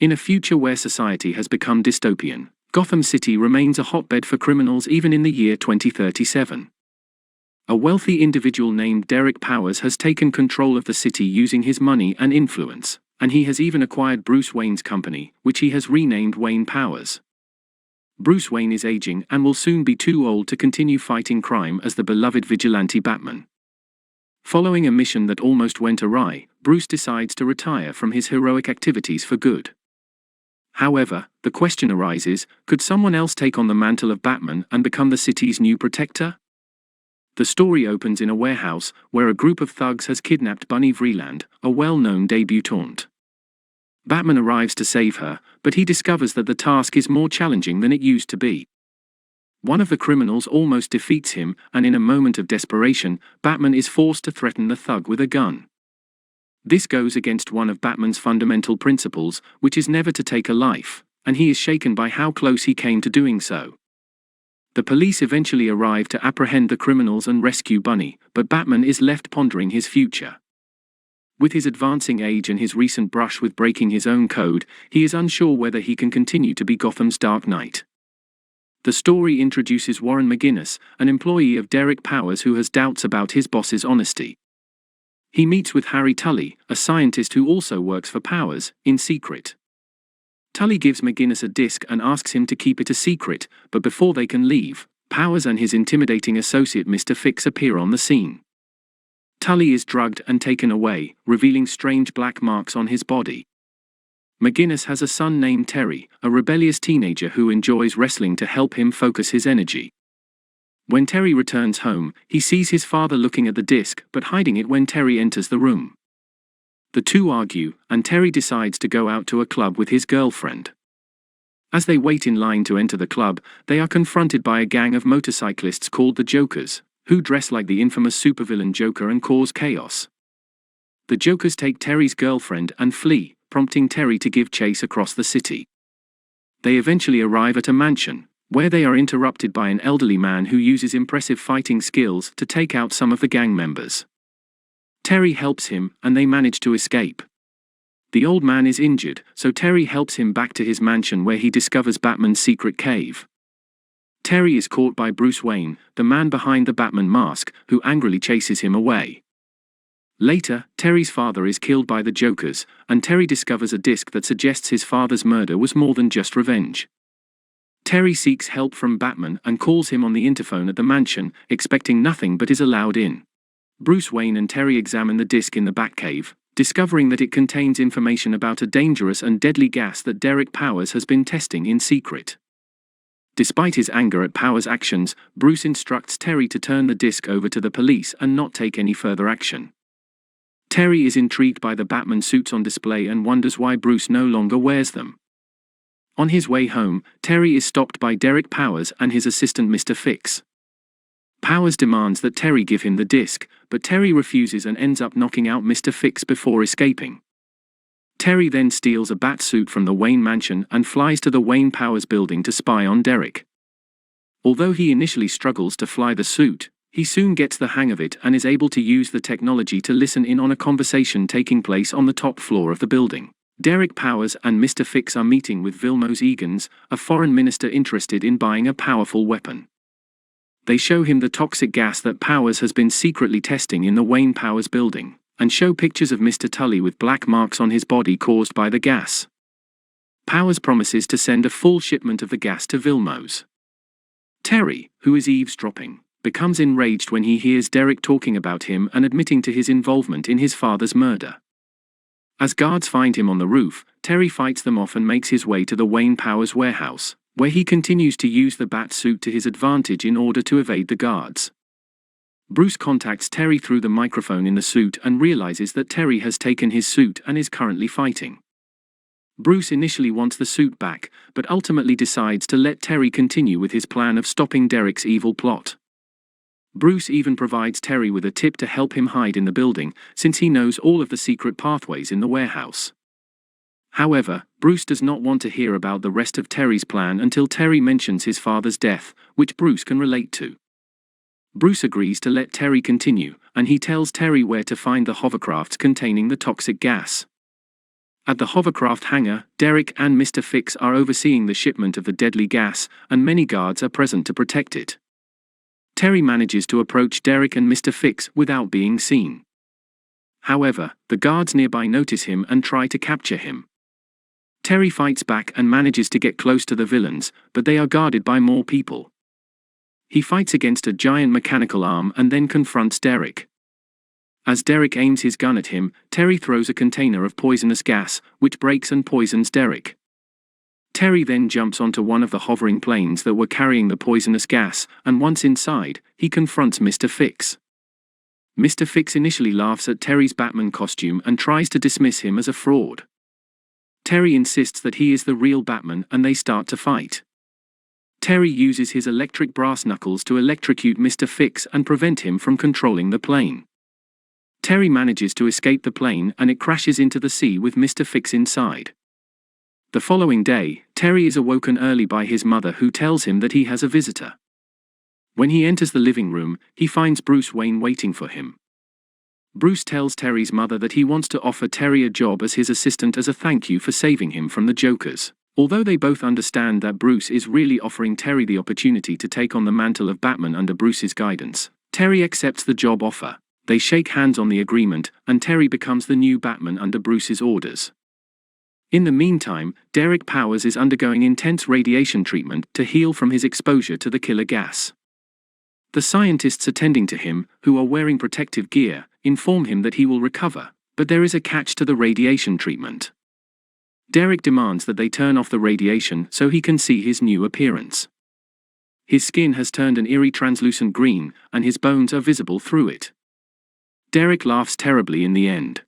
In a future where society has become dystopian, Gotham City remains a hotbed for criminals even in the year 2037. A wealthy individual named Derek Powers has taken control of the city using his money and influence, and he has even acquired Bruce Wayne's company, which he has renamed Wayne Powers. Bruce Wayne is aging and will soon be too old to continue fighting crime as the beloved vigilante Batman. Following a mission that almost went awry, Bruce decides to retire from his heroic activities for good. However, the question arises, could someone else take on the mantle of Batman and become the city's new protector? The story opens in a warehouse, where a group of thugs has kidnapped Bunny Vreeland, a well-known debutante. Batman arrives to save her, but he discovers that the task is more challenging than it used to be. One of the criminals almost defeats him, and in a moment of desperation, Batman is forced to threaten the thug with a gun. This goes against one of Batman's fundamental principles, which is never to take a life, and he is shaken by how close he came to doing so. The police eventually arrive to apprehend the criminals and rescue Bunny, but Batman is left pondering his future. With his advancing age and his recent brush with breaking his own code, he is unsure whether he can continue to be Gotham's Dark Knight. The story introduces Warren McGinnis, an employee of Derek Powers who has doubts about his boss's honesty. He meets with Harry Tully, a scientist who also works for Powers, in secret. Tully gives McGinnis a disc and asks him to keep it a secret, but before they can leave, Powers and his intimidating associate Mr. Fix appear on the scene. Tully is drugged and taken away, revealing strange black marks on his body. McGinnis has a son named Terry, a rebellious teenager who enjoys wrestling to help him focus his energy. When Terry returns home, he sees his father looking at the disc but hiding it when Terry enters the room. The two argue, and Terry decides to go out to a club with his girlfriend. As they wait in line to enter the club, they are confronted by a gang of motorcyclists called the Jokers, who dress like the infamous supervillain Joker and cause chaos. The Jokers take Terry's girlfriend and flee, prompting Terry to give chase across the city. They eventually arrive at a mansion, where they are interrupted by an elderly man who uses impressive fighting skills to take out some of the gang members. Terry helps him, and they manage to escape. The old man is injured, so Terry helps him back to his mansion where he discovers Batman's secret cave. Terry is caught by Bruce Wayne, the man behind the Batman mask, who angrily chases him away. Later, Terry's father is killed by the Jokers, and Terry discovers a disc that suggests his father's murder was more than just revenge. Terry seeks help from Batman and calls him on the interphone at the mansion, expecting nothing but is allowed in. Bruce Wayne and Terry examine the disc in the Batcave, discovering that it contains information about a dangerous and deadly gas that Derek Powers has been testing in secret. Despite his anger at Powers' actions, Bruce instructs Terry to turn the disc over to the police and not take any further action. Terry is intrigued by the Batman suits on display and wonders why Bruce no longer wears them. On his way home, Terry is stopped by Derek Powers and his assistant Mr. Fix. Powers demands that Terry give him the disc, but Terry refuses and ends up knocking out Mr. Fix before escaping. Terry then steals a bat suit from the Wayne mansion and flies to the Wayne Powers building to spy on Derek. Although he initially struggles to fly the suit, he soon gets the hang of it and is able to use the technology to listen in on a conversation taking place on the top floor of the building. Derek Powers and Mr. Fix are meeting with Vilmos Egan's, a foreign minister interested in buying a powerful weapon. They show him the toxic gas that Powers has been secretly testing in the Wayne Powers building, and show pictures of Mr. Tully with black marks on his body caused by the gas. Powers promises to send a full shipment of the gas to Vilmos. Terry, who is eavesdropping, becomes enraged when he hears Derek talking about him and admitting to his involvement in his father's murder. As guards find him on the roof, Terry fights them off and makes his way to the Wayne Powers warehouse, where he continues to use the bat suit to his advantage in order to evade the guards. Bruce contacts Terry through the microphone in the suit and realizes that Terry has taken his suit and is currently fighting. Bruce initially wants the suit back, but ultimately decides to let Terry continue with his plan of stopping Derek's evil plot. Bruce even provides Terry with a tip to help him hide in the building, since he knows all of the secret pathways in the warehouse. However, Bruce does not want to hear about the rest of Terry's plan until Terry mentions his father's death, which Bruce can relate to. Bruce agrees to let Terry continue, and he tells Terry where to find the hovercrafts containing the toxic gas. At the hovercraft hangar, Derek and Mr. Fix are overseeing the shipment of the deadly gas, and many guards are present to protect it. Terry manages to approach Derek and Mr. Fix without being seen. However, the guards nearby notice him and try to capture him. Terry fights back and manages to get close to the villains, but they are guarded by more people. He fights against a giant mechanical arm and then confronts Derek. As Derek aims his gun at him, Terry throws a container of poisonous gas, which breaks and poisons Derek. Terry then jumps onto one of the hovering planes that were carrying the poisonous gas, and once inside, he confronts Mr. Fix. Mr. Fix initially laughs at Terry's Batman costume and tries to dismiss him as a fraud. Terry insists that he is the real Batman and they start to fight. Terry uses his electric brass knuckles to electrocute Mr. Fix and prevent him from controlling the plane. Terry manages to escape the plane and it crashes into the sea with Mr. Fix inside. The following day, Terry is awoken early by his mother who tells him that he has a visitor. When he enters the living room, he finds Bruce Wayne waiting for him. Bruce tells Terry's mother that he wants to offer Terry a job as his assistant as a thank you for saving him from the Jokers. Although they both understand that Bruce is really offering Terry the opportunity to take on the mantle of Batman under Bruce's guidance, Terry accepts the job offer. They shake hands on the agreement, and Terry becomes the new Batman under Bruce's orders. In the meantime, Derek Powers is undergoing intense radiation treatment to heal from his exposure to the killer gas. The scientists attending to him, who are wearing protective gear, inform him that he will recover, but there is a catch to the radiation treatment. Derek demands that they turn off the radiation so he can see his new appearance. His skin has turned an eerie translucent green, and his bones are visible through it. Derek laughs terribly in the end.